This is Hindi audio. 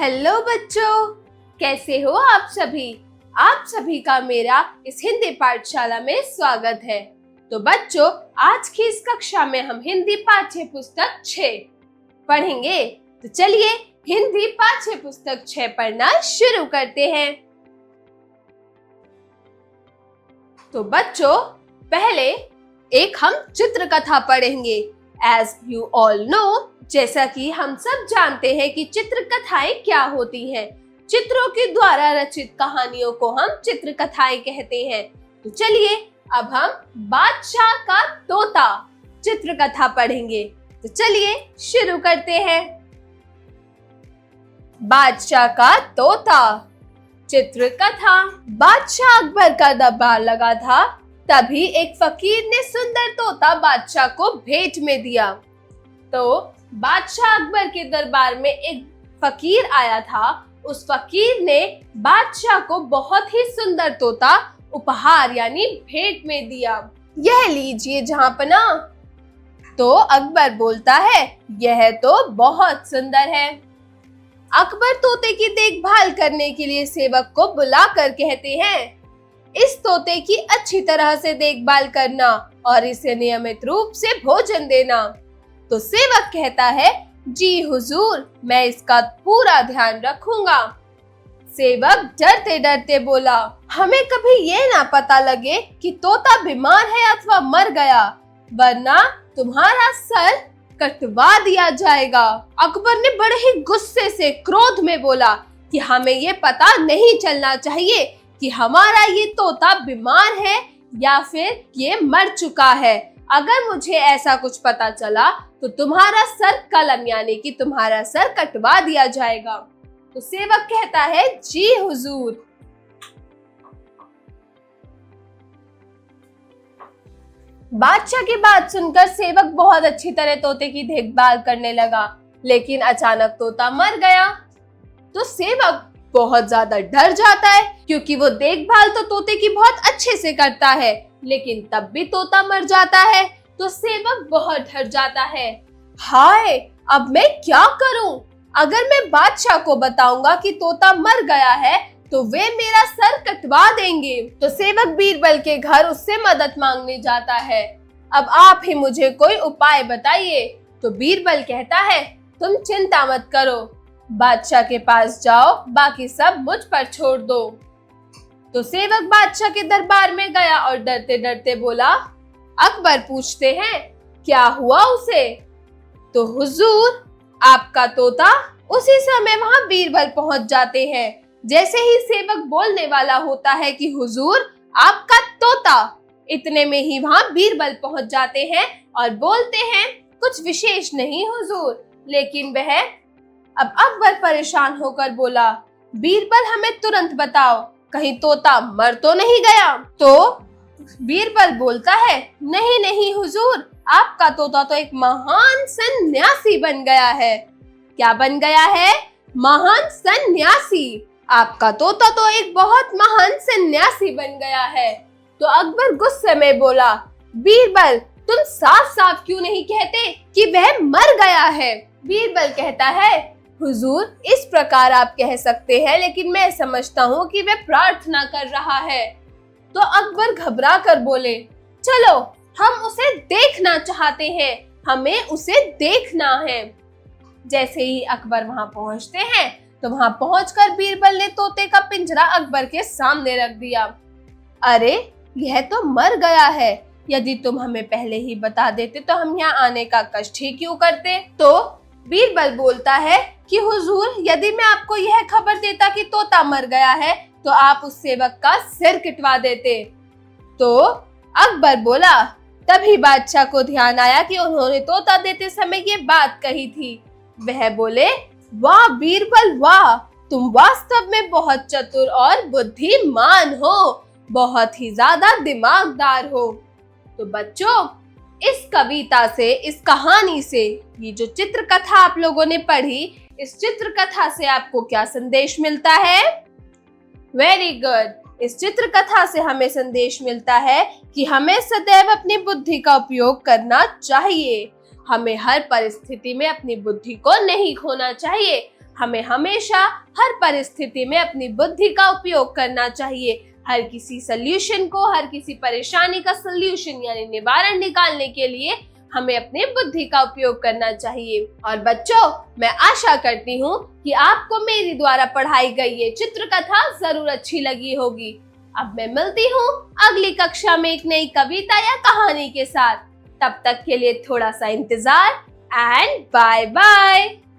हेलो बच्चों, कैसे हो आप सभी। आप सभी का मेरा इस हिंदी पाठशाला में स्वागत है। तो बच्चों, आज की इस कक्षा में हम हिंदी पाठ्य पुस्तक 6 पढ़ेंगे। तो चलिए हिंदी पाठ्य पुस्तक 6 पढ़ना शुरू करते हैं। तो बच्चों, पहले एक हम चित्र कथा पढ़ेंगे। एज यू ऑल नो, जैसा कि हम सब जानते हैं कि चित्र कथाएं क्या होती हैं। चित्रों के द्वारा रचित कहानियों को हम चित्र कथाएं कहते हैं। तो चलिए अब हम बादशाह का तोता चित्र कथा पढ़ेंगे। तो चलिए शुरू करते हैं। बादशाह का तोता चित्र कथा। बादशाह अकबर का दरबार लगा था, तभी एक फकीर ने सुंदर तोता बादशाह को भेंट में दिया। तो बादशाह अकबर के दरबार में एक फकीर आया था। उस फकीर ने बादशाह को बहुत ही सुंदर तोता उपहार यानी भेंट में दिया। यह लीजिए जहांपना। तो अकबर बोलता है, यह तो बहुत सुंदर है। अकबर तोते की देखभाल करने के लिए सेवक को बुलाकर कहते हैं, इस तोते की अच्छी तरह से देखभाल करना और इसे नियमित रूप से भोजन देना। तो सेवक कहता है, जी हुजूर, मैं इसका पूरा ध्यान रखूंगा। सेवक डरते डरते बोला, हमें कभी ये ना पता लगे कि तोता बीमार है अथवा मर गया, वरना तुम्हारा सर कटवा दिया जाएगा। अकबर ने बड़े ही गुस्से से क्रोध में बोला कि हमें ये पता नहीं चलना चाहिए कि हमारा ये तोता बीमार है या फिर ये मर चुका है। अगर मुझे ऐसा कुछ पता चला तो तुम्हारा सर कलम यानी कि तुम्हारा सर कटवा दिया जाएगा। तो सेवक कहता है, जी हुजूर। बादशाह की बात सुनकर सेवक बहुत अच्छी तरह तोते की देखभाल करने लगा, लेकिन अचानक तोता मर गया। तो सेवक बहुत ज्यादा डर जाता है, क्योंकि वो देखभाल तो तोते की बहुत अच्छे से करता है, लेकिन तब भी तोता मर जाता है। तो सेवक बहुत डर जाता है। हाय, अब मैं क्या करूं? अगर मैं बादशाह को बताऊंगा कि तोता मर गया है तो वे मेरा सर कटवा देंगे। तो सेवक बीरबल के घर उससे मदद मांगने जाता है। अब आप ही मुझे कोई उपाय बताइए। तो बीरबल कहता है, तुम चिंता मत करो, बादशाह के पास जाओ, बाकी सब मुझ पर छोड़ दो। तो सेवक बादशाह के दरबार में गया और डरते डरते बोला, अकबर पूछते हैं, क्या हुआ उसे? तो हुजूर, आपका तोता। उसी समय वहां बीरबल पहुंच जाते हैं। जैसे ही सेवक बोलने वाला होता है कि हुजूर, आपका तोता, इतने में ही वहां बीरबल पहुंच जाते हैं और बोलते हैं, कुछ विशेष नहीं हुजूर, लेकिन वह। अब अकबर परेशान होकर बोला, बीरबल, हमें तुरंत बताओ, कहीं तोता मर तो नहीं गया? तो बीरबल बोलता है, नहीं नहीं हुजूर, आपका तोता तो एक महान सन्यासी बन गया है। क्या बन गया है? महान सन्यासी। आपका तोता तो एक बहुत महान सन्यासी बन गया है। तो अकबर गुस्से में बोला, बीरबल, तुम साफ साफ क्यों नहीं कहते कि वह मर गया है? बीरबल कहता है, हुजूर, इस प्रकार आप कह सकते हैं, लेकिन मैं समझता हूँ कि वह प्रार्थना कर रहा है। तो अकबर घबरा कर बोले, चलो, हम उसे देखना चाहते हैं, हमें उसे देखना है। जैसे ही अकबर वहां पहुंचते हैं तो वहां पहुंचकर बीरबल ने तोते का पिंजरा अकबर के सामने रख दिया। अरे, यह तो मर गया है। यदि तुम हमें पहले ही बता देते तो हम यहाँ आने का कष्ट ही क्यों करते? तो बीरबल बोलता है कि हुजूर, यदि मैं आपको यह खबर देता कि तोता मर गया है तो आप उस सेवक का सिर कटवा देते। तो अकबर बोला, तभी बादशाह को ध्यान आया कि उन्होंने तोता देते समय ये बात कही थी। वह बोले, वाह बीरबल वाह, तुम वास्तव में बहुत चतुर और बुद्धिमान हो, बहुत ही ज्यादा दिमागदार हो। तो बच्चों, इस कविता से, इस कहानी से, ये जो चित्र कथा आप लोगों ने पढ़ी, इस चित्र कथा से आपको क्या संदेश मिलता है? Very good. इस चित्र कथा से हमें संदेश मिलता है कि हमें सदैव अपनी बुद्धि का उपयोग करना चाहिए। हमें हर परिस्थिति में अपनी बुद्धि को नहीं खोना चाहिए। हमें हमेशा हर परिस्थिति में अपनी बुद्धि का उपयोग करना चाहिए। हर किसी सल्यूशन को, हर किसी परेशानी का सल्यूशन यानी निवारण निकालने के लिए हमें अपनी बुद्धि का उपयोग करना चाहिए। और बच्चों, मैं आशा करती हूँ कि आपको मेरी द्वारा पढ़ाई गई ये चित्र कथा जरूर अच्छी लगी होगी। अब मैं मिलती हूँ अगली कक्षा में एक नई कविता या कहानी के साथ। तब तक के लिए थोड़ा सा इंतजार एंड बाय बाय।